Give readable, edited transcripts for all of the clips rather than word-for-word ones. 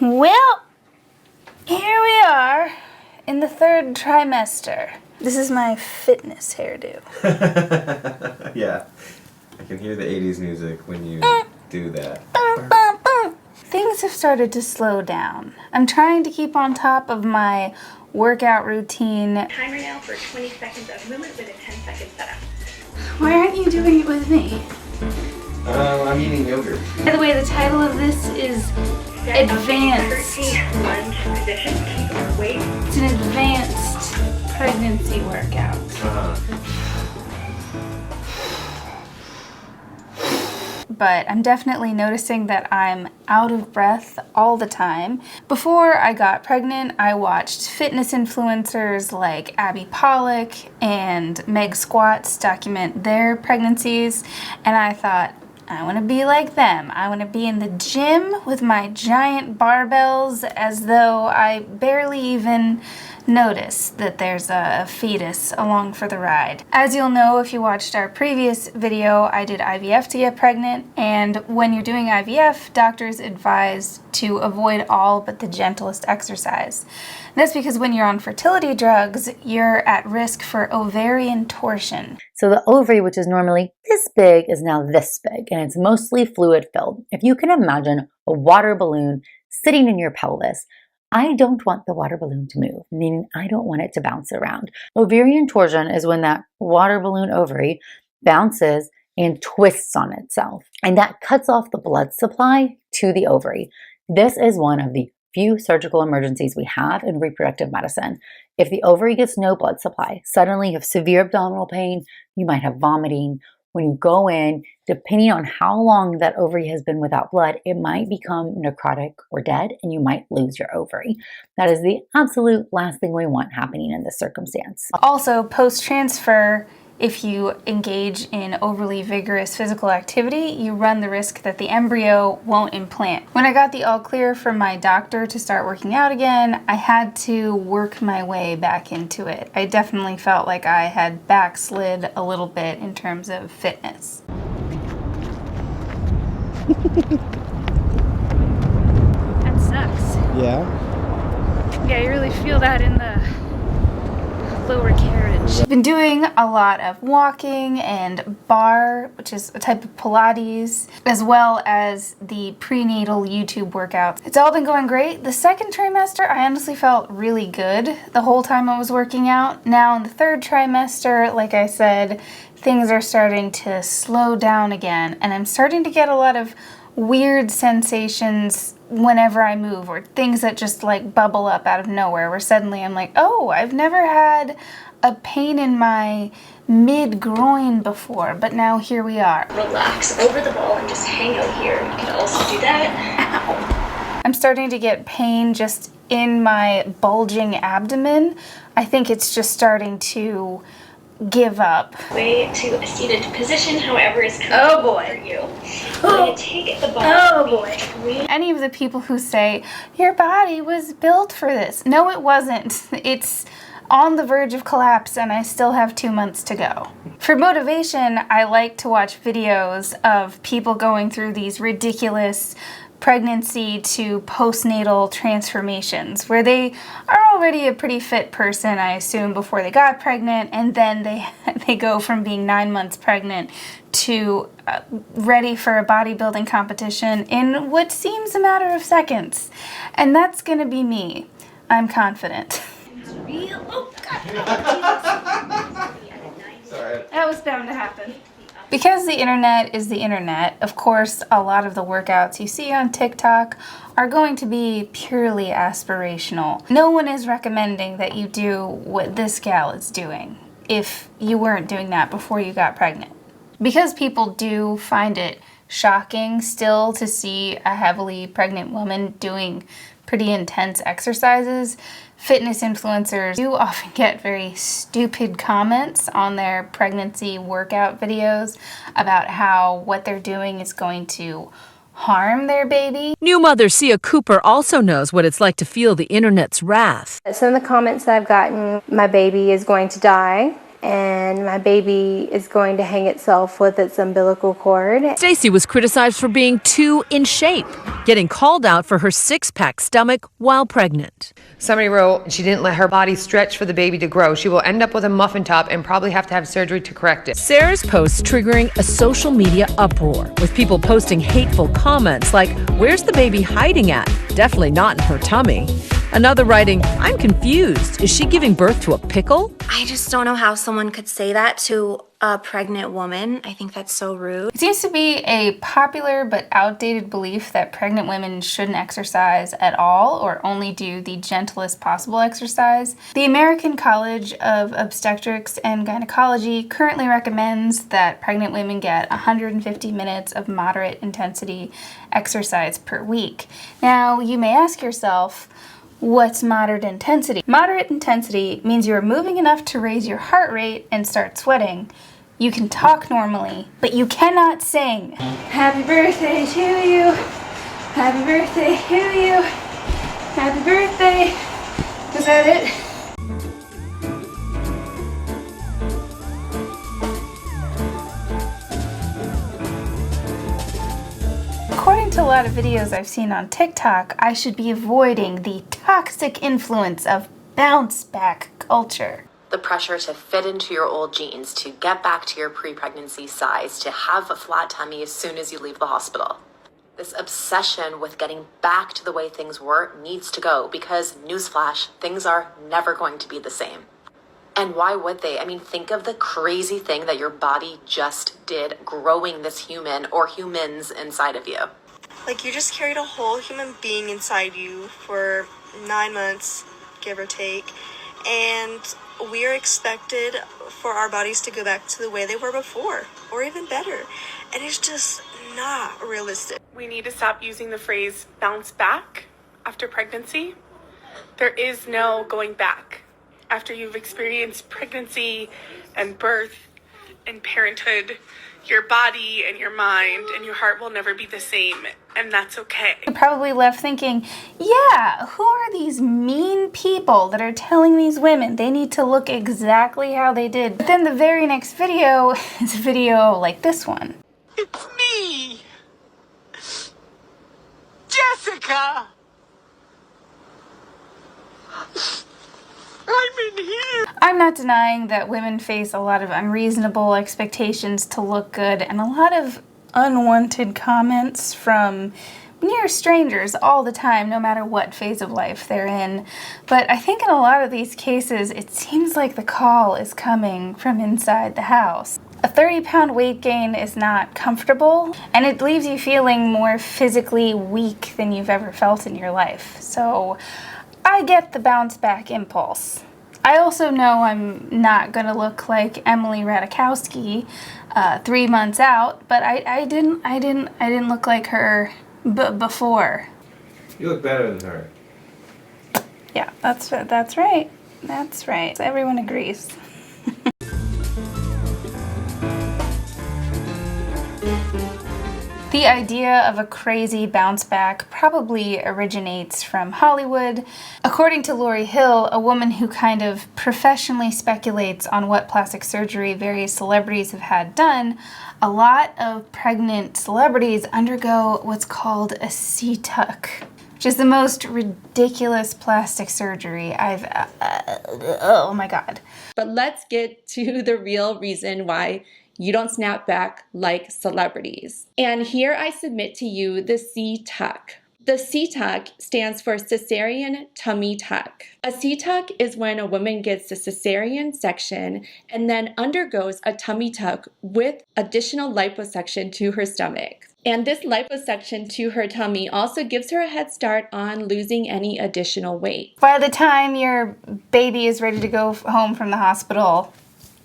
Well, here we are in the third trimester. This is my fitness hairdo. Yeah, I can hear the 80s music when you do that. Things have started to slow down. I'm trying to keep on top of my workout routine. Timer now for 20 seconds of movement with a 10-second setup. Why aren't you doing it with me? I'm eating yogurt. By the way, the title of this is Advanced. Lunge position. Keep your weight. It's an advanced pregnancy workout. But I'm definitely noticing that I'm out of breath all the time. Before I got pregnant, I watched fitness influencers like Abby Pollock and Meg Squats document their pregnancies, and I thought, I want to be like them. I want to be in the gym with my giant barbells as though I barely even notice that there's a fetus along for the ride. As you'll know if you watched our previous video, I did IVF to get pregnant, and when you're doing IVF, doctors advise to avoid all but the gentlest exercise. And that's because when you're on fertility drugs, you're at risk for ovarian torsion. So the ovary, which is normally this big, is now this big, and it's mostly fluid filled. If you can imagine a water balloon sitting in your pelvis, I don't want the water balloon to move, meaning I don't want it to bounce around. Ovarian torsion is when that water balloon ovary bounces and twists on itself, and that cuts off the blood supply to the ovary. This is one of the few surgical emergencies we have in reproductive medicine. If the ovary gets no blood supply, suddenly you have severe abdominal pain, you might have vomiting. When you go in, depending on how long that ovary has been without blood, it might become necrotic or dead, and you might lose your ovary. That is the absolute last thing we want happening in this circumstance. Also, post-transfer, if you engage in overly vigorous physical activity, you run the risk that the embryo won't implant. When I got the all clear from my doctor to start working out again, I had to work my way back into it. I definitely felt like I had backslid a little bit in terms of fitness. That sucks. Yeah? Yeah, you really feel that in the lower carriage. I've been doing a lot of walking and bar, which is a type of Pilates, as well as the prenatal YouTube workouts. It's all been going great. The second trimester, I honestly felt really good the whole time I was working out. Now in the third trimester, like I said, things are starting to slow down again, and I'm starting to get a lot of weird sensations whenever I move, or things that just like bubble up out of nowhere, where suddenly I'm like, oh, I've never had a pain in my mid-groin before, but now here we are. Relax over the ball and just hang out here. You can also do that. Ow. I'm starting to get pain just in my bulging abdomen. I think it's just starting to give up. Way to a seated position, however is Oh comfortable boy. for you. So you take the ball. Oh boy. Any of the people who say, your body was built for this. No, it wasn't. It's on the verge of collapse, and I still have 2 months to go. For motivation, I like to watch videos of people going through these ridiculous pregnancy to postnatal transformations, where they are already a pretty fit person, I assume, before they got pregnant, and then they go from being 9 months pregnant to ready for a bodybuilding competition in what seems a matter of seconds. And that's gonna be me. I'm confident. Oh, God. Sorry. That was bound to happen. Because the internet is the internet, of course, a lot of the workouts you see on TikTok are going to be purely aspirational. No one is recommending that you do what this gal is doing if you weren't doing that before you got pregnant. Because people do find it shocking still to see a heavily pregnant woman doing pretty intense exercises, fitness influencers do often get very stupid comments on their pregnancy workout videos about how what they're doing is going to harm their baby. New mother Sia Cooper also knows what it's like to feel the internet's wrath. Some of the comments that I've gotten, my baby is going to die, and my baby is going to hang itself with its umbilical cord. Stacy was criticized for being too in shape, getting called out for her six-pack stomach while pregnant. Somebody wrote she didn't let her body stretch for the baby to grow. She will end up with a muffin top and probably have to have surgery to correct it. Sarah's posts triggering a social media uproar, with people posting hateful comments like, "Where's the baby hiding at? Definitely not in her tummy." Another writing, "I'm confused. Is she giving birth to a pickle?" I just don't know how someone could say that to a pregnant woman. I think that's so rude. It seems to be a popular but outdated belief that pregnant women shouldn't exercise at all or only do the gentlest possible exercise. The American College of Obstetrics and Gynecology currently recommends that pregnant women get 150 minutes of moderate intensity exercise per week. Now, you may ask yourself, what's moderate intensity? Moderate intensity means you're moving enough to raise your heart rate and start sweating. You can talk normally, but you cannot sing. Happy birthday to you. Happy birthday to you. Happy birthday. Is that it? According to a lot of videos I've seen on TikTok, I should be avoiding the toxic influence of bounce back culture. The pressure to fit into your old jeans, to get back to your pre-pregnancy size, to have a flat tummy as soon as you leave the hospital. This obsession with getting back to the way things were needs to go because, newsflash, things are never going to be the same. And why would they? I mean, think of the crazy thing that your body just did growing this human or humans inside of you. Like, you just carried a whole human being inside you for 9 months, give or take, and we are expected for our bodies to go back to the way they were before, or even better. And it's just not realistic. We need to stop using the phrase bounce back after pregnancy. There is no going back. After you've experienced pregnancy and birth and parenthood, your body and your mind and your heart will never be the same, and that's okay. You're probably left thinking, yeah, who are these mean people that are telling these women they need to look exactly how they did? But then the very next video is a video like this one. It's me, Jessica. I'm in here. I'm not denying that women face a lot of unreasonable expectations to look good and a lot of unwanted comments from near strangers all the time, no matter what phase of life they're in. But I think in a lot of these cases, it seems like the call is coming from inside the house. A 30-pound weight gain is not comfortable, and it leaves you feeling more physically weak than you've ever felt in your life. So I get the bounce back impulse. I also know I'm not gonna look like Emily Ratajkowski 3 months out, but I didn't look like her before. You look better than her. Yeah, that's right. That's right. Everyone agrees. The idea of a crazy bounce back probably originates from Hollywood. According to Lori Hill, a woman who kind of professionally speculates on what plastic surgery various celebrities have had done, a lot of pregnant celebrities undergo what's called a C-tuck, which is the most ridiculous plastic surgery I've oh my god. But let's get to the real reason why you don't snap back like celebrities. And here I submit to you the C-tuck. The C-tuck stands for cesarean tummy tuck. A C-tuck is when a woman gets a cesarean section and then undergoes a tummy tuck with additional liposuction to her stomach. And this liposuction to her tummy also gives her a head start on losing any additional weight. By the time your baby is ready to go home from the hospital,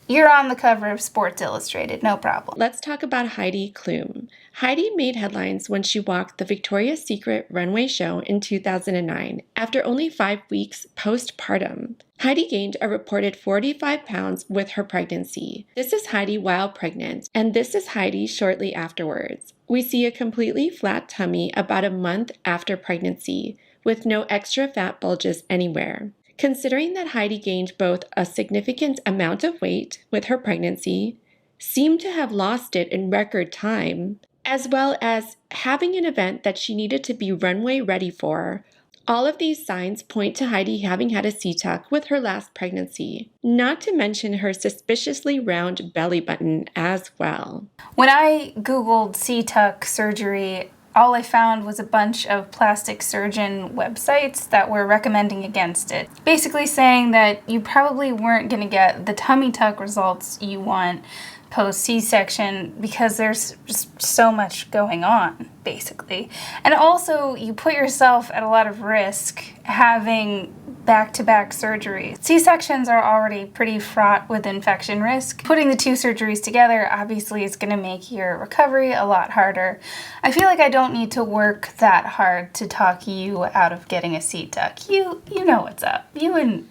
you're on the cover of Sports Illustrated, no problem. Let's talk about Heidi Klum. Heidi made headlines when she walked the Victoria's Secret runway show in 2009 after only 5 weeks postpartum. Heidi gained a reported 45 pounds with her pregnancy. This is Heidi while pregnant, and this is Heidi shortly afterwards. We see a completely flat tummy about a month after pregnancy, with no extra fat bulges anywhere. Considering that Heidi gained both a significant amount of weight with her pregnancy, seemed to have lost it in record time, as well as having an event that she needed to be runway ready for, all of these signs point to Heidi having had a C-tuck with her last pregnancy, not to mention her suspiciously round belly button as well. When I Googled C-tuck surgery, all I found was a bunch of plastic surgeon websites that were recommending against it. Basically saying that you probably weren't going to get the tummy tuck results you want post C-section because there's just so much going on, basically. And also, you put yourself at a lot of risk having back-to-back surgeries. C-sections are already pretty fraught with infection risk. Putting the two surgeries together obviously is going to make your recovery a lot harder. I feel like I don't need to work that hard to talk you out of getting a C-tuck. You know what's up. You wouldn't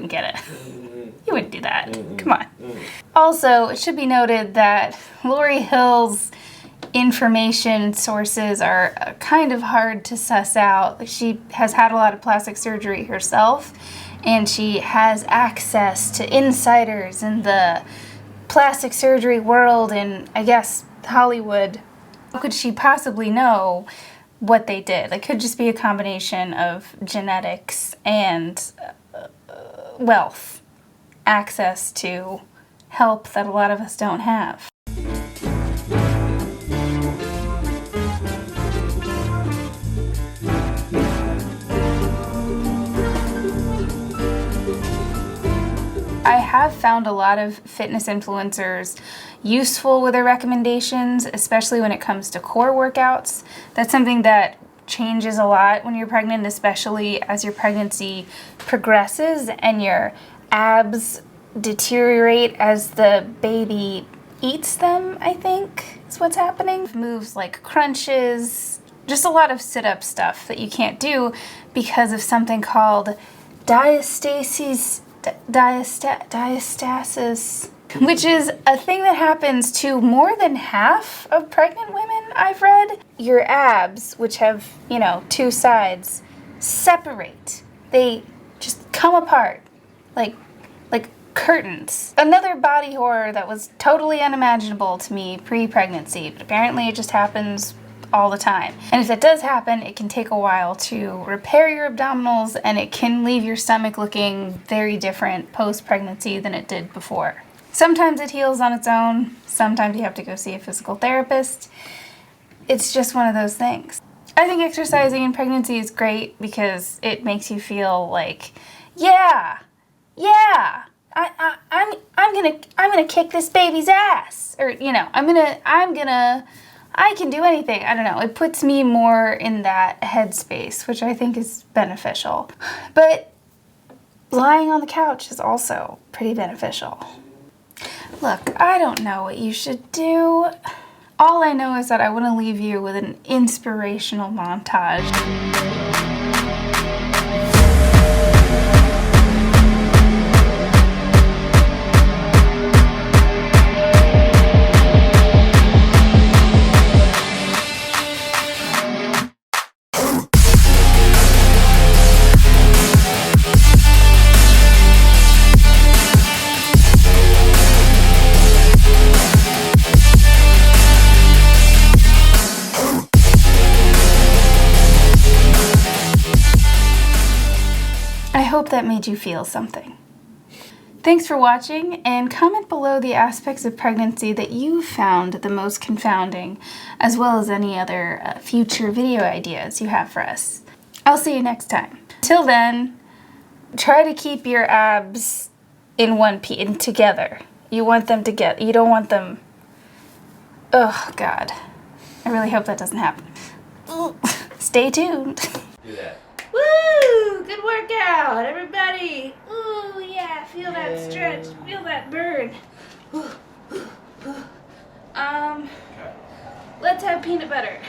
get it. You wouldn't do that. Come on. Also, it should be noted that Lori Hill's information sources are kind of hard to suss out. She has had a lot of plastic surgery herself, and she has access to insiders in the plastic surgery world and, I guess, Hollywood. How could she possibly know what they did? It could just be a combination of genetics and wealth, access to help that a lot of us don't have. I have found a lot of fitness influencers useful with their recommendations, especially when it comes to core workouts. That's something that changes a lot when you're pregnant, especially as your pregnancy progresses and your abs deteriorate as the baby eats them, I think is what's happening. Moves like crunches, just a lot of sit-up stuff that you can't do because of something called diastasis, which is a thing that happens to more than half of pregnant women, I've read. Your abs, which have, two sides, separate. They just come apart like curtains. Another body horror that was totally unimaginable to me pre-pregnancy, but apparently it just happens all the time. And if that does happen, it can take a while to repair your abdominals, and it can leave your stomach looking very different post-pregnancy than it did before. Sometimes it heals on its own. Sometimes you have to go see a physical therapist. It's just one of those things. I think exercising in pregnancy is great because it makes you feel like, I'm gonna kick this baby's ass, or I can do anything. I don't know. It puts me more in that headspace, which I think is beneficial. But lying on the couch is also pretty beneficial. Look, I don't know what you should do. All I know is that I want to leave you with an inspirational montage. I hope that made you feel something. Thanks for watching, and comment below the aspects of pregnancy that you found the most confounding, as well as any other future video ideas you have for us. I'll see you next time. Till then, try to keep your abs in one piece, together. You want them together. You don't want them... Oh, God. I really hope that doesn't happen. Stay tuned. Do that. Woo! Good workout, everybody. Ooh, yeah, feel that stretch, feel that burn. Let's have peanut butter.